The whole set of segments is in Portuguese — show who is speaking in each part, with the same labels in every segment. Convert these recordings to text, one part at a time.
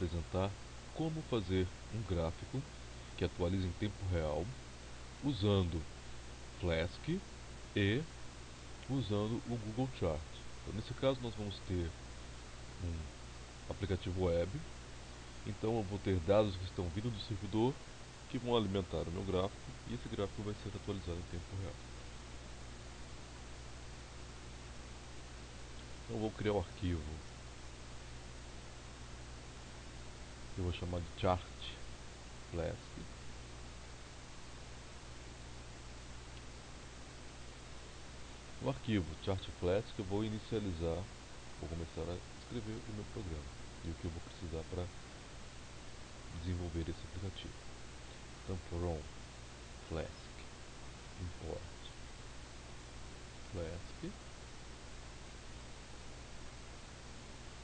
Speaker 1: apresentar como fazer um gráfico que atualiza em tempo real usando Flask e usando o Google Chart. Então, nesse caso nós vamos ter um aplicativo web. Então eu vou ter dados que estão vindo do servidor que vão alimentar o meu gráfico e esse gráfico vai ser atualizado em tempo real. Então eu vou criar um arquivo que eu vou chamar de chart Flask. No arquivo chart Flask eu vou inicializar, vou começar a escrever o meu programa e o que eu vou precisar para desenvolver esse aplicativo. Então from Flask import Flask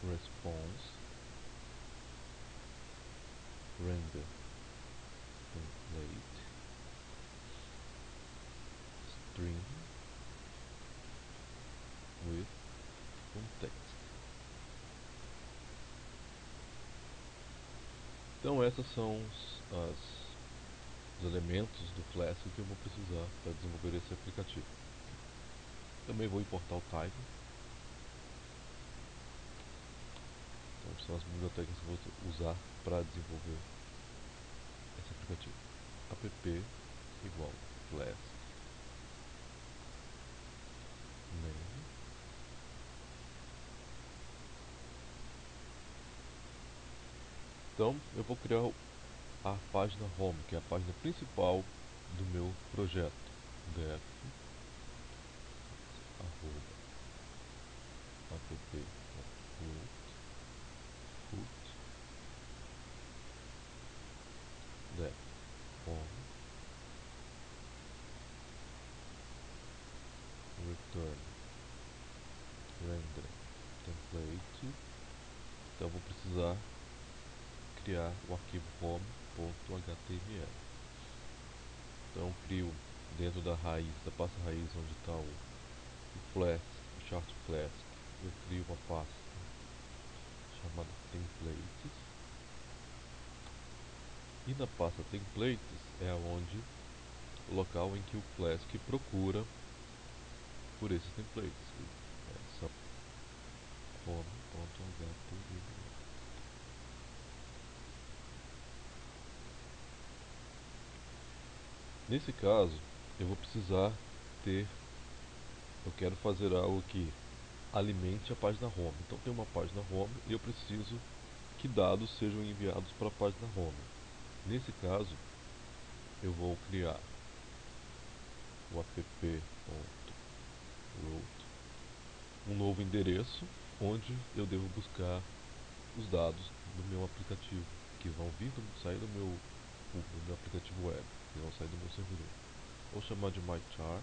Speaker 1: response render template string with context. Então essas são os elementos do Flask que eu vou precisar para desenvolver esse aplicativo. Também vou importar o Tiger. Então são as bibliotecas que eu vou usar para desenvolver esse aplicativo. App igual Flask name. Então eu vou criar a página home, que é a página principal do meu projeto. Def app root def home return render template. Então eu vou precisar criar o arquivo home.html. Então eu crio dentro da raiz, da pasta raiz onde está o Flask, o chart Flask, eu crio uma pasta chamada templates. E na pasta templates é onde o local em que o Flask procura por esses templates. São home.html. Nesse caso, eu vou precisar eu quero fazer algo que alimente a página home. Então tem uma página home e eu preciso que dados sejam enviados para a página home. Nesse caso, eu vou criar o app.route, um novo endereço onde eu devo buscar os dados do meu aplicativo, que vão sair do meu aplicativo web, que vão sair do meu servidor. Vou chamar de myChart.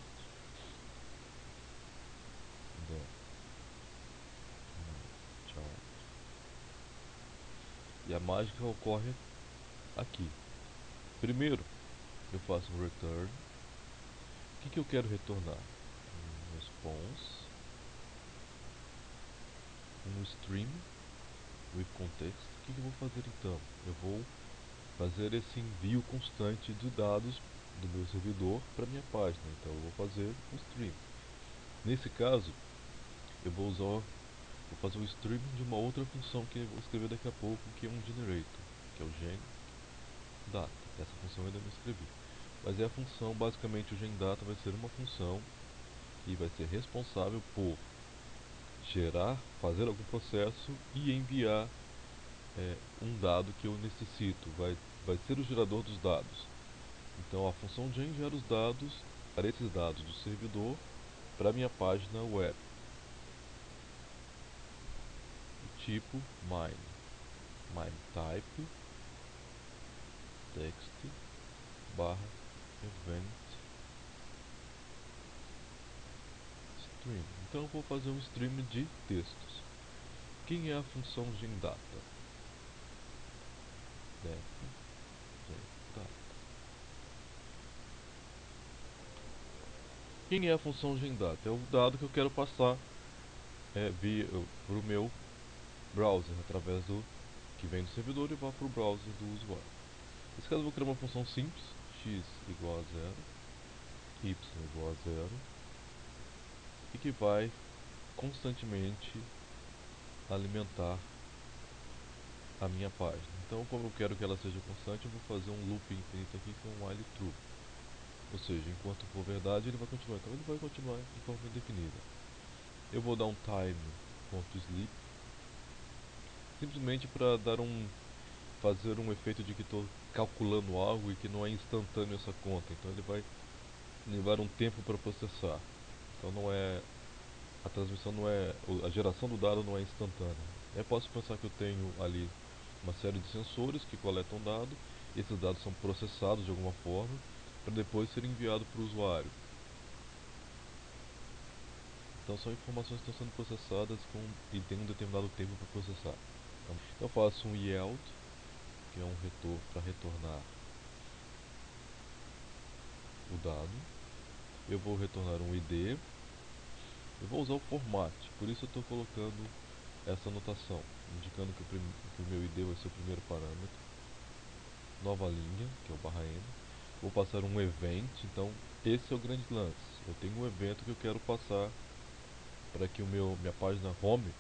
Speaker 1: E a mágica ocorre aqui. Primeiro, eu faço um return. O que eu quero retornar? Um response, um stream with context. O que eu vou fazer então? Eu vou fazer esse envio constante de dados do meu servidor para minha página. Então eu vou fazer um stream. Nesse caso, eu vou fazer o stream de uma outra função que eu vou escrever daqui a pouco, que é um generator, que é o genData. Essa função eu ainda não escrevi. Mas é a função, basicamente o genData vai ser uma função que vai ser responsável por gerar, fazer algum processo e enviar um dado que eu necessito. Vai ser o gerador dos dados. Então a função gen gera os dados, para esses dados do servidor, para a minha página web. O tipo mime type text barra event stream. Então eu vou fazer um stream de textos. Quem é a função genData? Def genData. Quem é a função genData? É o dado que eu quero passar para o meu browser através do que vem do servidor e vá para o browser do usuário. Nesse caso eu vou criar uma função simples, x igual a zero, y igual a zero, e que vai constantemente alimentar a minha página. Então, como eu quero que ela seja constante, eu vou fazer um loop infinito aqui que é um while true. Ou seja, enquanto for verdade, ele vai continuar. Então ele vai continuar de forma indefinida. Eu vou dar um time.sleep, simplesmente para fazer um efeito de que estou calculando algo e que não é instantâneo essa conta. Então ele vai levar um tempo para processar. Então a transmissão não é, a geração do dado não é instantânea. Eu posso pensar que eu tenho ali uma série de sensores que coletam dados, e esses dados são processados de alguma forma para depois serem enviados para o usuário. Então são informações que estão sendo processadas e tem um determinado tempo para processar. Então eu faço um yield, que é um retorno para retornar o dado. Eu vou retornar um ID. Eu vou usar o format, por isso eu estou colocando essa anotação, indicando que o meu ID vai ser o primeiro parâmetro. Nova linha, que é o /n. Vou passar um event, então esse é o grande lance. Eu tenho um evento que eu quero passar para que minha página home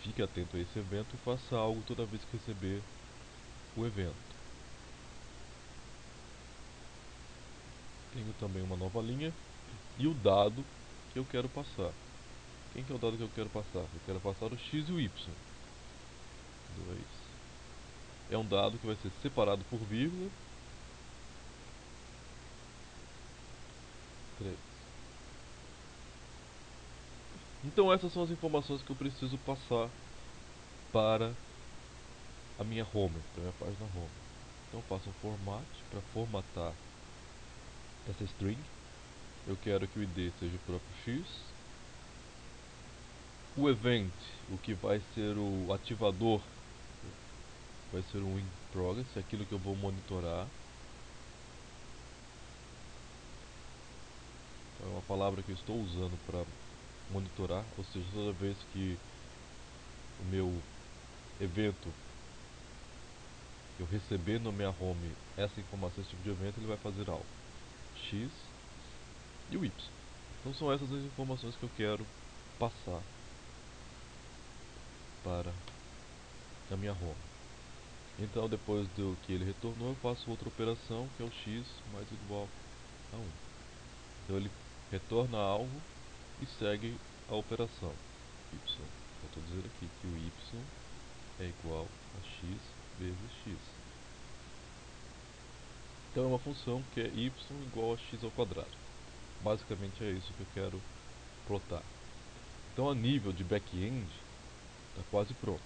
Speaker 1: fique atento a esse evento e faça algo toda vez que receber o evento. Tenho também uma nova linha e o dado que eu quero passar. Quem que é o dado que eu quero passar? Eu quero passar o x e o y. 2. É um dado que vai ser separado por vírgula. 3. Então essas são as informações que eu preciso passar para a minha home, para a minha página home. Então eu faço um format para formatar essa string. Eu quero que o id seja o próprio x. O event, o que vai ser o ativador, vai ser um in progress, aquilo que eu vou monitorar. Então é uma palavra que eu estou usando para monitorar, ou seja, toda vez que o meu evento, eu receber no minha home essa informação, esse tipo de evento, ele vai fazer algo. X e o Y. Então são essas as informações que eu quero passar para a minha home. Então depois do que ele retornou, eu faço outra operação, que é o x mais igual a 1. Então ele retorna algo e segue a operação y. Eu estou dizendo aqui que o y é igual a x vezes x. Então é uma função que é y igual a x ao quadrado. Basicamente é isso que eu quero plotar. Então a nível de back-end está quase pronto.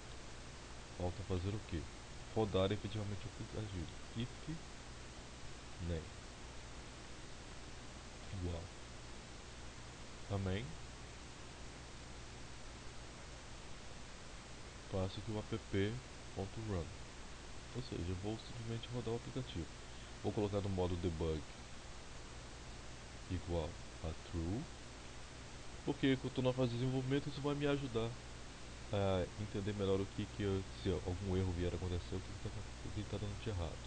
Speaker 1: Falta fazer o que? Rodar efetivamente o aplicativo. If name igual também faço que o app.run. Ou seja, eu vou simplesmente rodar o aplicativo. Vou colocar no modo debug igual a true, porque quando estou na fase de desenvolvimento isso vai me ajudar a entender melhor se algum erro vier a acontecer, o que está dando de errado.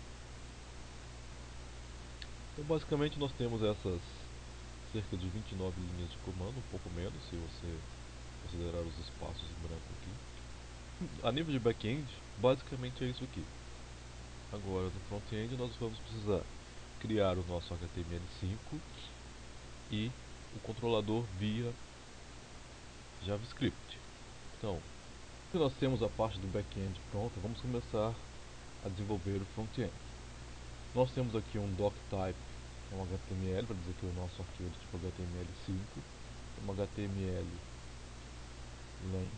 Speaker 1: Então basicamente nós temos essas cerca de 29 linhas de comando, um pouco menos se você considerar os espaços em branco aqui. A nível de back-end, basicamente é isso aqui. Agora no front-end nós vamos precisar criar o nosso HTML5 e o controlador via JavaScript. Então, se nós temos a parte do back-end pronta, vamos começar a desenvolver o front-end. Nós temos aqui um doctype, que é um HTML, para dizer que o nosso arquivo é do tipo HTML5, um HTML len.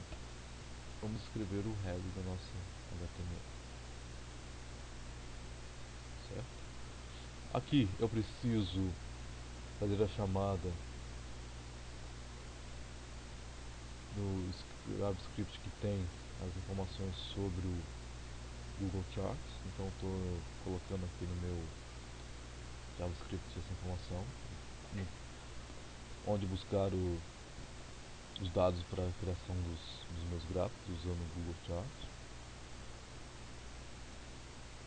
Speaker 1: Vamos escrever o head do nosso HTML, certo? Aqui eu preciso fazer a chamada do JavaScript que tem as informações sobre o Google Charts. Então estou colocando aqui no meu JavaScript essa informação, onde buscar os dados para a criação dos meus gráficos usando o Google Charts.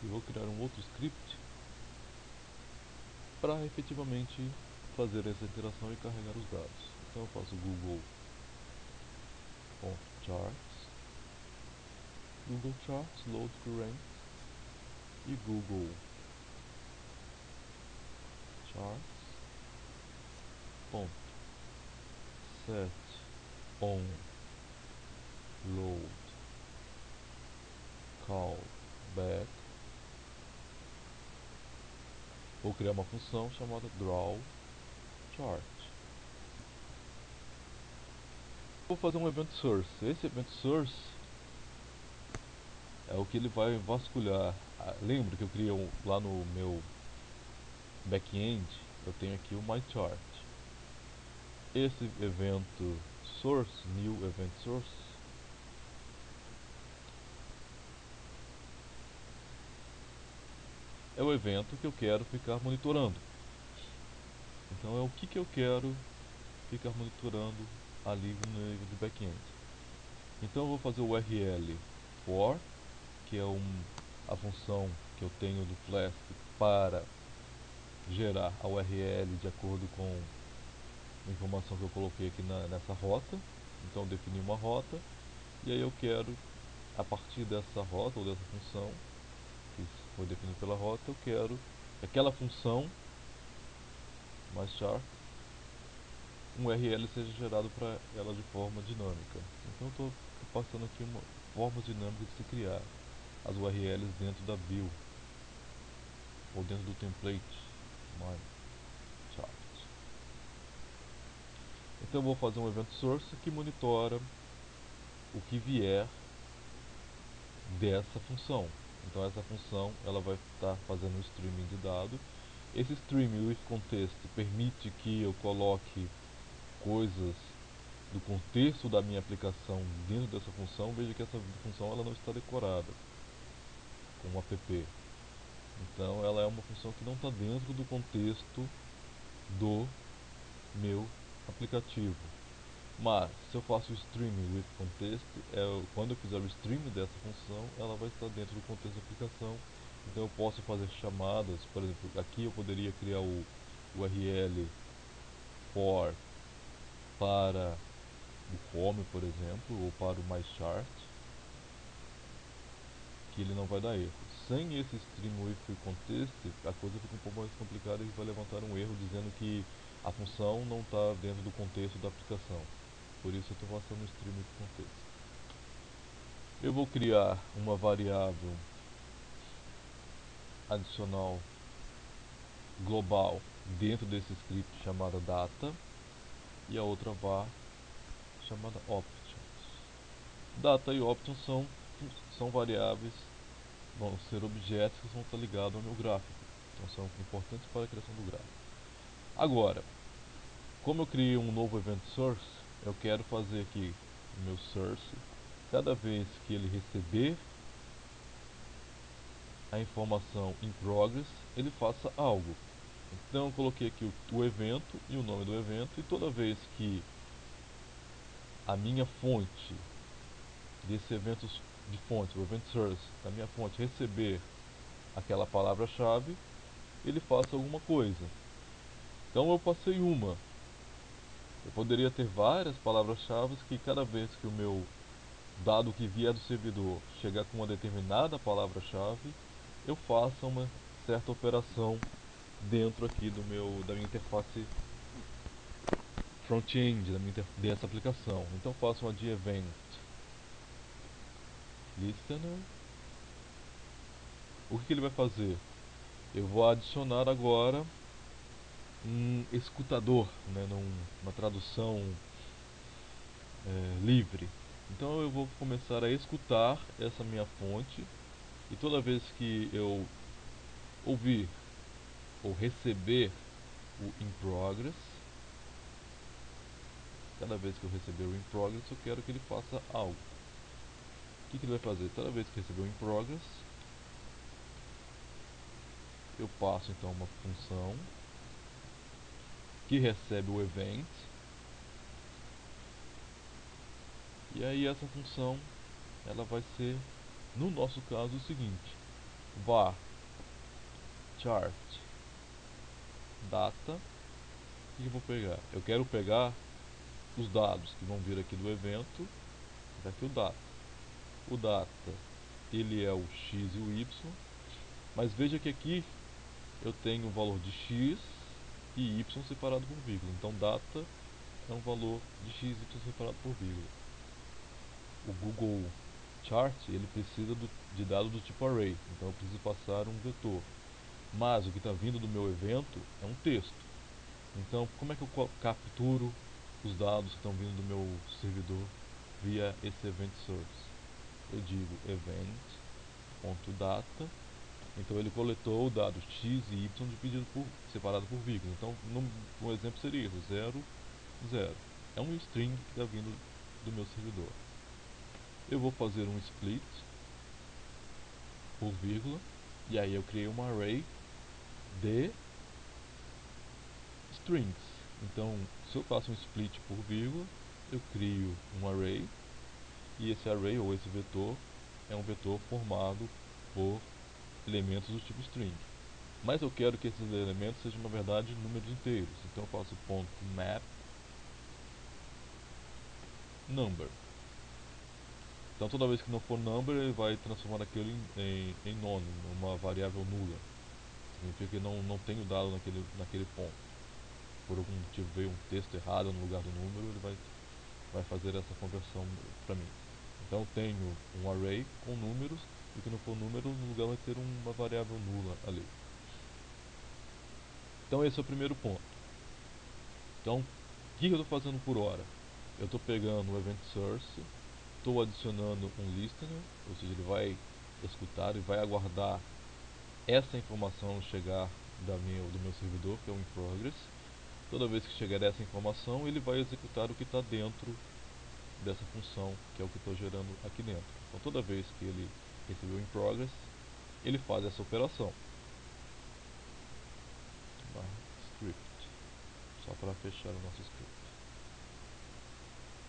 Speaker 1: e vou criar um outro script para efetivamente fazer essa interação e carregar os dados. Então eu faço google.charts, Google Charts load current e Google Charts.set on load callback. Vou criar uma função chamada drawChart. Vou fazer um event source. Esse event source é o que ele vai vasculhar. Lembra que eu criei lá no meu back-end, eu tenho aqui o myChart. Esse evento source, new event source, é o evento que eu quero ficar monitorando. Então é o que eu quero ficar monitorando ali no nível de back-end. Então eu vou fazer o URL for, que é a função que eu tenho do Flask para gerar a URL de acordo com a informação que eu coloquei aqui nessa rota. Então eu defini uma rota e aí eu quero, a partir dessa rota ou dessa função que foi definida pela rota, eu quero que aquela função mais chart, um URL seja gerado para ela de forma dinâmica. Então eu estou passando aqui uma forma dinâmica de se criar as URLs dentro da view ou dentro do template myChart. Então eu vou fazer um event source que monitora o que vier dessa função. Então essa função ela vai estar fazendo o streaming de dado. Esse streaming with context permite que eu coloque coisas do contexto da minha aplicação dentro dessa função. Veja que essa função ela não está decorada com o app. Então ela é uma função que não está dentro do contexto do meu aplicativo. Mas se eu faço o streaming with context, quando eu fizer o streaming dessa função, ela vai estar dentro do contexto da aplicação. Então eu posso fazer chamadas, por exemplo, aqui eu poderia criar o URL for para o home, por exemplo, ou para o myChart, que ele não vai dar erro. Sem esse stream with context, a coisa fica um pouco mais complicada e vai levantar um erro dizendo que a função não está dentro do contexto da aplicação. Por isso eu estou passando o stream with context. Eu vou criar uma variável adicional global dentro desse script chamada data e a outra var chamada options. Data e options são variáveis, vão ser objetos que vão estar ligados ao meu gráfico. Então são importantes para a criação do gráfico. Agora, como eu criei um novo event source, eu quero fazer aqui o meu source, cada vez que ele receber a informação in progress, ele faça algo. Então eu coloquei aqui o evento e o nome do evento, e toda vez que a minha fonte desse evento de fonte, o event source da minha fonte receber aquela palavra-chave, ele faça alguma coisa. Então eu passei uma. Eu poderia ter várias palavras-chave que cada vez que o meu dado que vier do servidor chegar com uma determinada palavra-chave, eu faça uma certa operação dentro aqui da minha interface front-end dessa aplicação. Então faço uma de event listener. O que ele vai fazer? Eu vou adicionar agora um escutador, né, numa tradução livre. Então eu vou começar a escutar essa minha fonte e toda vez que eu ouvir ou receber o in progress, cada vez que eu receber o in progress, eu quero que ele faça algo. O que ele vai fazer? Toda vez que receber o in progress, eu passo então uma função que recebe o event, e aí essa função ela vai ser, no nosso caso, o seguinte: var chart data. O que eu vou pegar? Eu quero pegar os dados que vão vir aqui do evento. Daqui o data. O data, ele é o x e o y, mas veja que aqui eu tenho o valor de x e y separado por vírgula. Então data é um valor de x e y separado por vírgula. O Google Chart, ele precisa de dado do tipo array, então eu preciso passar um vetor. Mas o que está vindo do meu evento é um texto. Então, como é que eu capturo os dados que estão vindo do meu servidor via esse event source? Eu digo event.data. Então ele coletou o dado x e y dividido separado por vírgula. Então, um exemplo seria isso, 0, 0. É um string que está vindo do meu servidor. Eu vou fazer um split por vírgula, e aí eu criei uma array de strings. Então, se eu faço um split por vírgula, eu crio um array, e esse array ou esse vetor é um vetor formado por elementos do tipo string. Mas eu quero que esses elementos sejam, na verdade, números inteiros. Então eu faço .map number. Então toda vez que não for number, ele vai transformar aquilo em none, uma variável nula. Significa que não tem o dado naquele ponto. Por algum motivo veio um texto errado no lugar do número, ele vai fazer essa conversão para mim. Então eu tenho um array com números, e o que não for número, no lugar vai ter uma variável nula ali. Então esse é o primeiro ponto. Então, o que eu estou fazendo por hora? Eu estou pegando o event source, estou adicionando um listener, ou seja, ele vai escutar e vai aguardar essa informação chegar do meu servidor, que é o in progress. Toda vez que chegar essa informação, ele vai executar o que está dentro dessa função, que é o que estou gerando aqui dentro. Então toda vez que ele recebeu in progress, ele faz essa operação. Script, só para fechar o nosso script.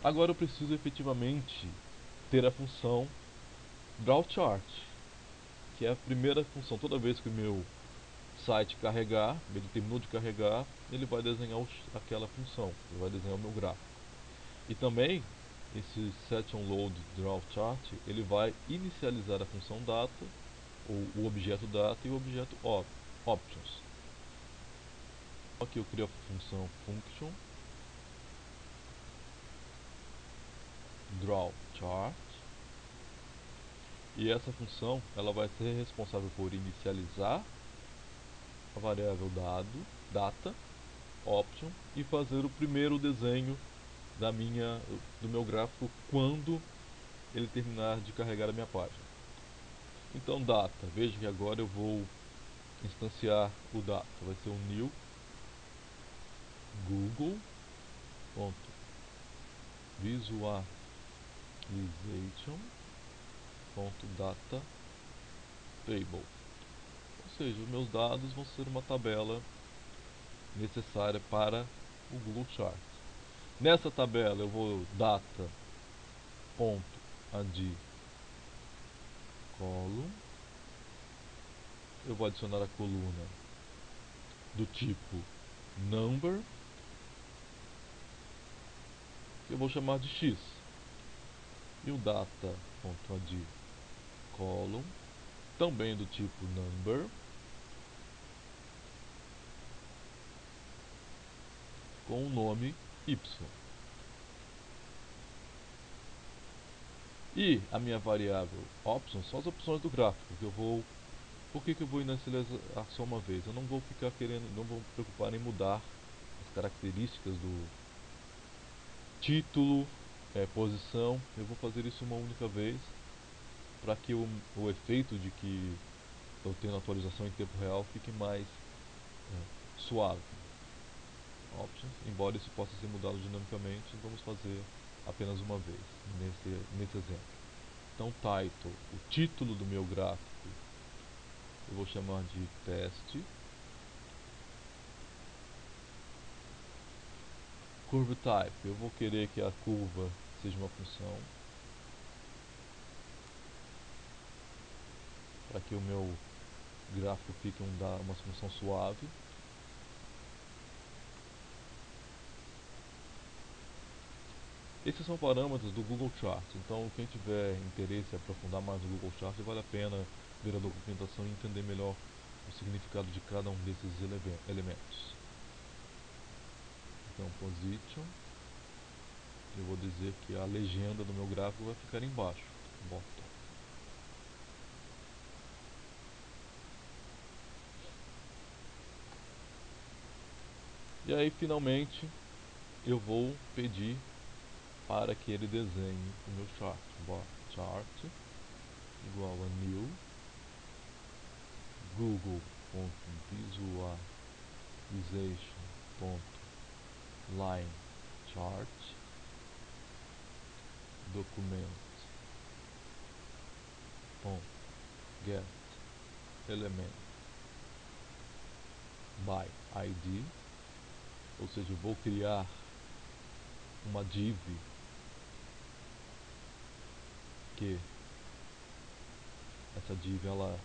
Speaker 1: Agora eu preciso efetivamente ter a função drawChart, que é a primeira função. Toda vez que o meu site carregar, ele terminou de carregar, ele vai desenhar aquela função, ele vai desenhar o meu gráfico. E também esse setOnLoadDrawChart, ele vai inicializar a função data, ou o objeto data e o objeto options. Aqui eu crio a função function drawChart, e essa função ela vai ser responsável por inicializar a variável data, option, e fazer o primeiro desenho do meu gráfico quando ele terminar de carregar a minha página. Então data, veja que agora eu vou instanciar o data, vai ser um new google.visualization.data table. Ou seja, os meus dados vão ser uma tabela necessária para o Google Chart. Nessa tabela eu vou data.add column, eu vou adicionar a coluna do tipo number, que eu vou chamar de x, e o data.add column, também do tipo number, com o nome y. E a minha variável options são as opções do gráfico que eu vou. Por que eu vou inicializar só uma vez? Eu não vou ficar não vou me preocupar em mudar as características do título, posição. Eu vou fazer isso uma única vez para que o efeito de que eu tendo atualização em tempo real fique mais suave. Options, embora isso possa ser mudado dinamicamente, vamos fazer apenas uma vez nesse exemplo. Então title, o título do meu gráfico, eu vou chamar de teste. Curve type, eu vou querer que a curva seja uma função, para que o meu gráfico fique uma solução suave. Esses são parâmetros do Google Charts, então quem tiver interesse em aprofundar mais no Google Charts, vale a pena ver a documentação e entender melhor o significado de cada um desses elementos. Então, position, eu vou dizer que a legenda do meu gráfico vai ficar embaixo, bottom. E aí, finalmente, eu vou pedir para que ele desenhe o meu chart. Chart igual a new google.visualization.line chart document.get element by id, ou seja, eu vou criar uma div que essa div ela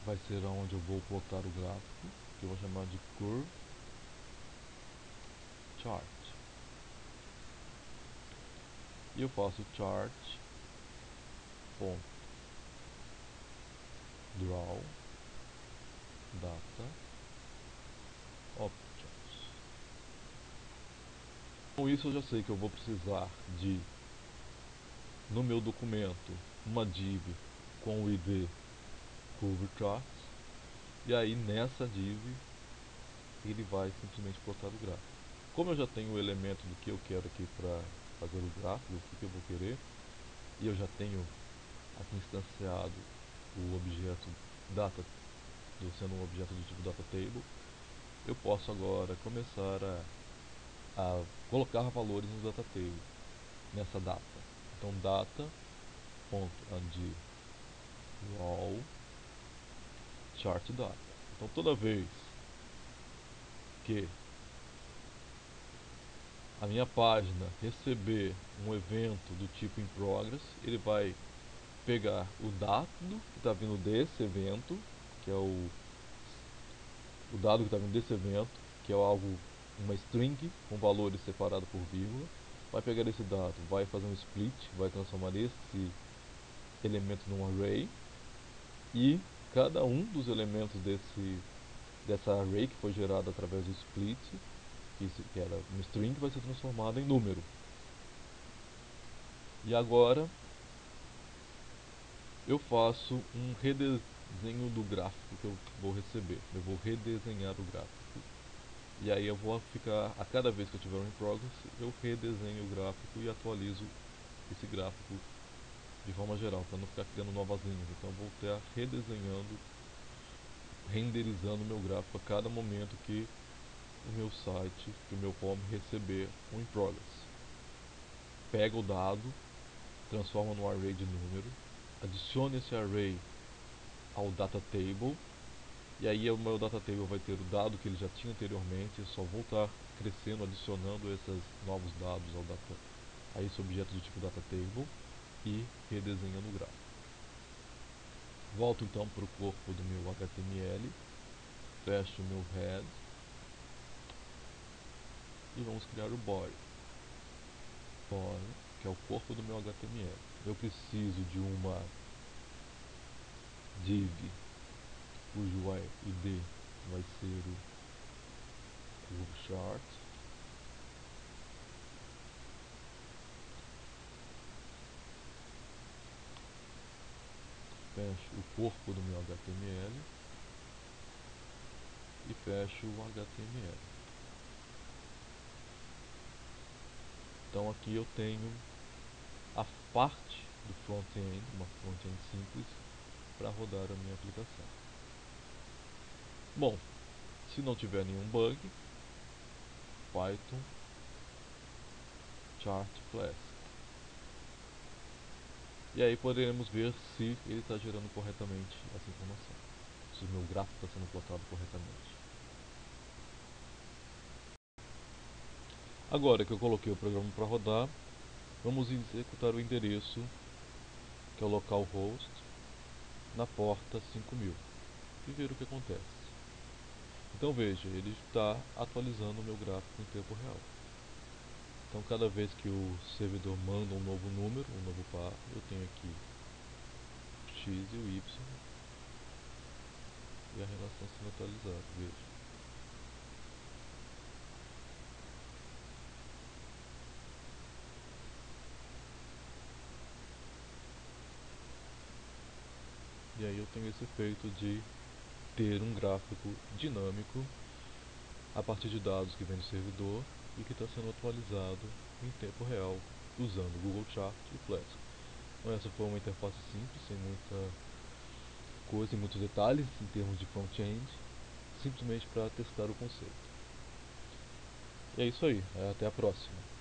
Speaker 1: vai ser onde eu vou plotar o gráfico, que eu vou chamar de curve chart. E eu faço chart ponto draw data options. Com isso eu já sei que eu vou precisar de, no meu documento, uma div com o id curve charts, e aí nessa div ele vai simplesmente plotar o gráfico. Como eu já tenho o elemento do que eu quero aqui para fazer o gráfico, o que eu vou querer, e eu já tenho aqui instanciado o objeto data, sendo um objeto do tipo data table, eu posso agora começar a colocar valores no data table nessa data. Então data.add raw chart data. Então toda vez que a minha página receber um evento do tipo in progress, ele vai pegar o dado que está vindo desse evento, que é o dado que está vindo desse evento, que é algo, uma string com valores separados por vírgula, vai pegar esse dado, vai fazer um split, vai transformar esse elemento num array, e cada um dos elementos dessa array que foi gerado através do split, que era uma string, vai ser transformado em número. E agora eu faço um redesenho do gráfico que eu vou receber. Eu vou redesenhar o gráfico. E aí eu vou ficar, a cada vez que eu tiver um in progress, eu redesenho o gráfico e atualizo esse gráfico de forma geral, para não ficar criando novas linhas. Então eu vou estar redesenhando, renderizando o meu gráfico a cada momento que o meu site, que o meu POM receber um in progress. Pega o dado, transforma num array de número, adiciona esse array ao data table, e aí o meu data table vai ter o dado que ele já tinha anteriormente. Eu só vou estar crescendo, adicionando esses novos dados a esse objeto do tipo data table e redesenhando o gráfico. Volto então para o corpo do meu HTML, fecho o meu head e vamos criar o body, que é o corpo do meu HTML. Eu preciso de uma div cujo ID vai ser o curve chart. Fecho o corpo do meu HTML e fecho o HTML. Então aqui eu tenho a parte do front-end, uma front-end simples, para rodar a minha aplicação. Bom, se não tiver nenhum bug, Python chart class. E aí poderemos ver se ele está gerando corretamente essa informação, se o meu gráfico está sendo plotado corretamente. Agora que eu coloquei o programa para rodar, vamos executar o endereço, que é o localhost, na porta 5000 e ver o que acontece. Então veja, ele está atualizando o meu gráfico em tempo real. Então cada vez que o servidor manda um novo número, um novo par, eu tenho aqui o x e o y e a relação sendo atualizada. Veja. E aí eu tenho esse efeito de ter um gráfico dinâmico a partir de dados que vem do servidor e que está sendo atualizado em tempo real usando o Google Chart e o Flask. Então essa foi uma interface simples, sem muita coisa, sem muitos detalhes em termos de front-end, simplesmente para testar o conceito. E é isso aí, até a próxima.